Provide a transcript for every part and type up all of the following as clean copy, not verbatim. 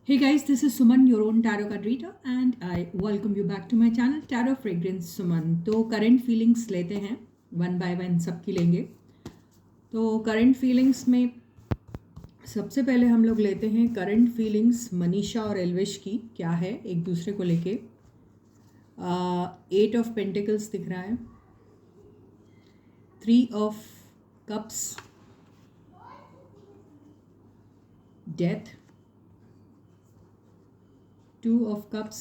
Hey guys, this is Suman, your own tarot card reader, and I welcome you back to my channel Tarot Fragrance Suman. तो current feelings लेते हैं, one by one सबकी लेंगे. तो current feelings में सबसे पहले हम लोग लेते हैं करंट फीलिंग्स मनीषा और एल्विश की क्या है एक दूसरे को लेके. 8 ऑफ पेंटिकल्स दिख रहा है, 3 of cups, death, 2 of cups,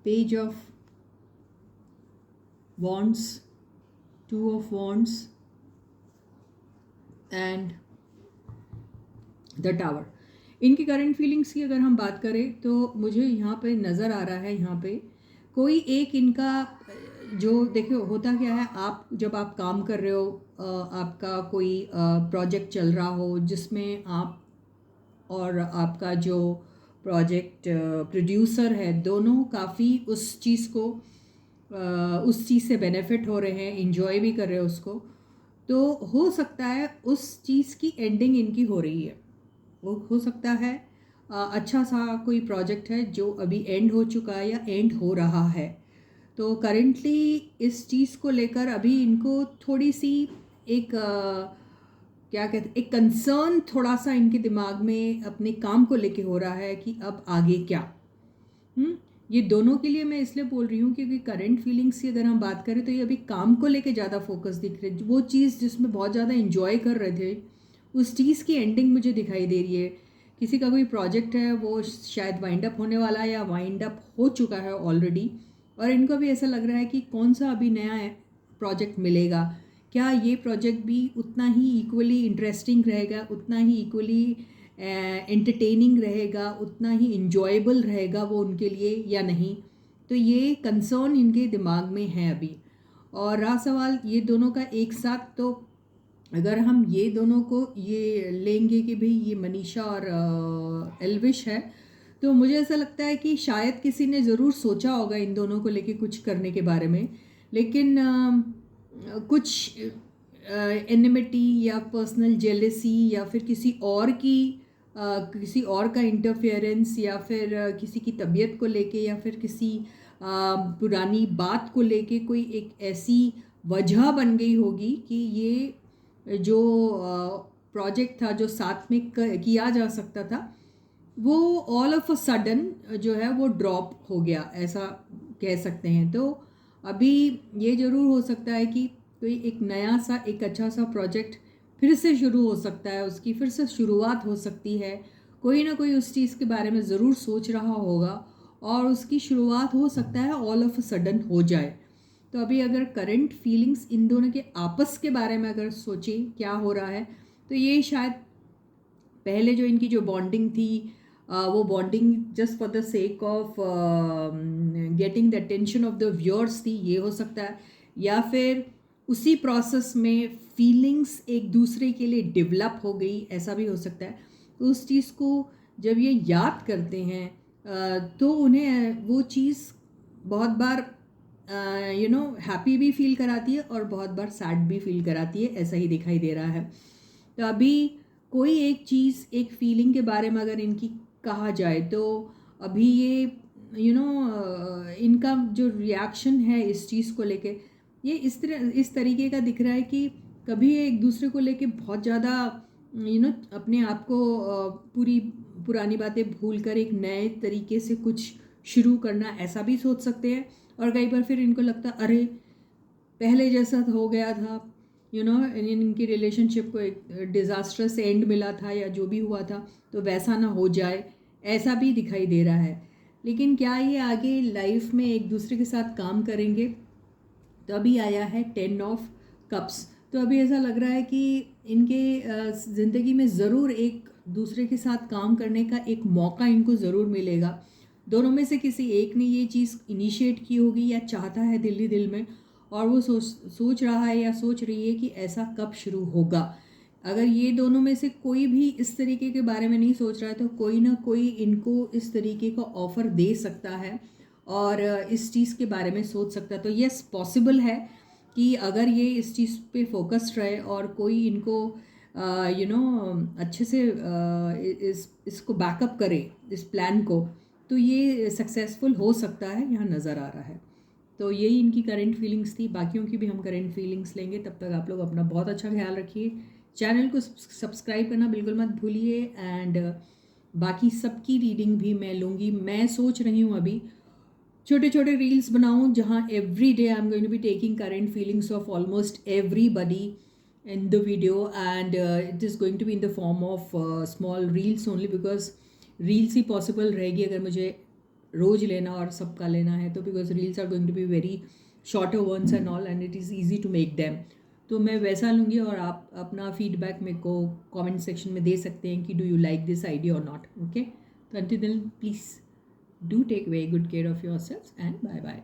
page of wands, 2 of wands and the tower. इनकी करंट फीलिंग्स की अगर हम बात करें तो मुझे यहाँ पे नज़र आ रहा है, यहाँ पे कोई एक इनका जो देखो होता क्या है, आप जब आप काम कर रहे हो, आपका कोई प्रोजेक्ट चल रहा हो जिसमें आप और आपका जो प्रोजेक्ट प्रोड्यूसर है दोनों काफ़ी उस चीज़ को उस चीज़ से बेनिफिट हो रहे हैं, इंजॉय भी कर रहे हैं उसको. तो हो सकता है उस चीज़ की एंडिंग इनकी हो रही है. वो हो सकता है अच्छा सा कोई प्रोजेक्ट है जो अभी एंड हो चुका है या एंड हो रहा है. तो करेंटली इस चीज़ को लेकर अभी इनको थोड़ी सी एक क्या कहते हैं, एक कंसर्न थोड़ा सा इनके दिमाग में अपने काम को लेके हो रहा है कि अब आगे क्या. ये दोनों के लिए मैं इसलिए बोल रही हूँ क्योंकि करंट फीलिंग्स की अगर हम बात करें तो ये अभी काम को लेके ज़्यादा फोकस दिख रहे. वो चीज़ जिसमें बहुत ज़्यादा इंजॉय कर रहे थे उस चीज़ की एंडिंग मुझे दिखाई दे रही है. किसी का कोई प्रोजेक्ट है वो शायद वाइंड अप होने वाला है या वाइंड अप हो चुका है ऑलरेडी, और इनको भी ऐसा लग रहा है कि कौन सा अभी नया प्रोजेक्ट मिलेगा, क्या ये प्रोजेक्ट भी उतना ही इक्वली इंटरेस्टिंग रहेगा, उतना ही इक्वली एंटरटेनिंग रहेगा, उतना ही इंजॉयबल रहेगा वो उनके लिए या नहीं. तो ये कंसर्न इनके दिमाग में है अभी. और रहा सवाल ये दोनों का एक साथ, तो अगर हम ये दोनों को ये लेंगे कि भाई ये मनीषा और एल्विश है, तो मुझे ऐसा लगता है कि शायद किसी ने ज़रूर सोचा होगा इन दोनों को लेके कुछ करने के बारे में, लेकिन कुछ एनिमिटी या पर्सनल जेलेसी या फिर किसी और का इंटरफेरेंस या फिर किसी की तबीयत को लेके या फिर किसी पुरानी बात को लेके कोई एक ऐसी वजह बन गई होगी कि ये जो प्रोजेक्ट था जो साथ में किया जा सकता था वो ऑल ऑफ अ सडन जो है वो ड्रॉप हो गया, ऐसा कह सकते हैं. तो अभी ये ज़रूर हो सकता है कि कोई एक नया सा एक अच्छा सा प्रोजेक्ट फिर से शुरू हो सकता है, उसकी फिर से शुरुआत हो सकती है. कोई ना कोई उस चीज़ के बारे में ज़रूर सोच रहा होगा और उसकी शुरुआत हो सकता है ऑल ऑफ अ सडन हो जाए. तो अभी अगर करंट फीलिंग्स इन दोनों के आपस के बारे में अगर सोचें क्या हो रहा है, तो ये शायद पहले जो इनकी जो बॉन्डिंग थी वो bonding just for the sake of getting the attention of the viewers थी, ये हो सकता है. या फिर उसी प्रोसेस में फीलिंग्स एक दूसरे के लिए डेवलप हो गई, ऐसा भी हो सकता है. तो उस चीज़ को जब ये याद करते हैं तो उन्हें वो चीज़ बहुत बार हैप्पी भी फील कराती है और बहुत बार सैड भी फील कराती है, ऐसा ही दिखाई दे रहा है. तो अभी कोई एक चीज़ एक फीलिंग के बारे में अगर इनकी कहा जाए तो अभी ये इनका जो रिएक्शन है इस चीज़ को लेके ये इस तरीके का दिख रहा है कि कभी एक दूसरे को लेके बहुत ज़्यादा अपने आप को पुरानी बातें भूल कर एक नए तरीके से कुछ शुरू करना, ऐसा भी सोच सकते हैं. और कई बार फिर इनको लगता अरे पहले जैसा हो गया था, इनकी रिलेशनशिप को एक डिज़ास्ट्रस एंड मिला था या जो भी हुआ था तो वैसा ना हो जाए, ऐसा भी दिखाई दे रहा है. लेकिन क्या ये आगे लाइफ में एक दूसरे के साथ काम करेंगे. तो अभी आया है 10 ऑफ कप्स. तो अभी ऐसा लग रहा है कि इनके ज़िंदगी में ज़रूर एक दूसरे के साथ काम करने का एक मौका इनको ज़रूर मिलेगा. दोनों में से किसी एक ने ये चीज़ इनिशिएट की होगी या चाहता है दिल में, और वो सोच रहा है या सोच रही है कि ऐसा कब शुरू होगा. अगर ये दोनों में से कोई भी इस तरीके के बारे में नहीं सोच रहा है तो कोई ना कोई इनको इस तरीके का ऑफ़र दे सकता है और इस चीज़ के बारे में सोच सकता है. तो यस, पॉसिबल है कि अगर ये इस चीज़ पे फोकस्ड रहे और कोई इनको अच्छे से इसको बैकअप करे इस प्लान को, तो ये सक्सेसफुल हो सकता है, यहाँ नज़र आ रहा है। तो यही इनकी करंट फीलिंग्स थी। बाकियों की भी हम करंट फीलिंग्स लेंगे। तब तक आप लोग अपना बहुत अच्छा ख्याल रखिए। चैनल को सब्सक्राइब करना बिल्कुल मत भूलिए। एंड बाकी सबकी रीडिंग भी मैं लूँगी। मैं सोच रही हूँ अभी छोटे छोटे रील्स बनाऊँ जहाँ every day I am going to be taking current feelings of almost everybody in the video, and it is going to be in the form of small reels only, because reels he possible रहेगी अगर मुझे रोज़ लेना और सबका लेना है तो, because reels are going to be very shorter ones and all, and it is easy to make them. तो मैं वैसा लूँगी और आप अपना फीडबैक मेरे को कमेंट सेक्शन में दे सकते हैं कि do you like this idea और नॉट. ओके, तो until then please do take very good care of yourselves and bye bye.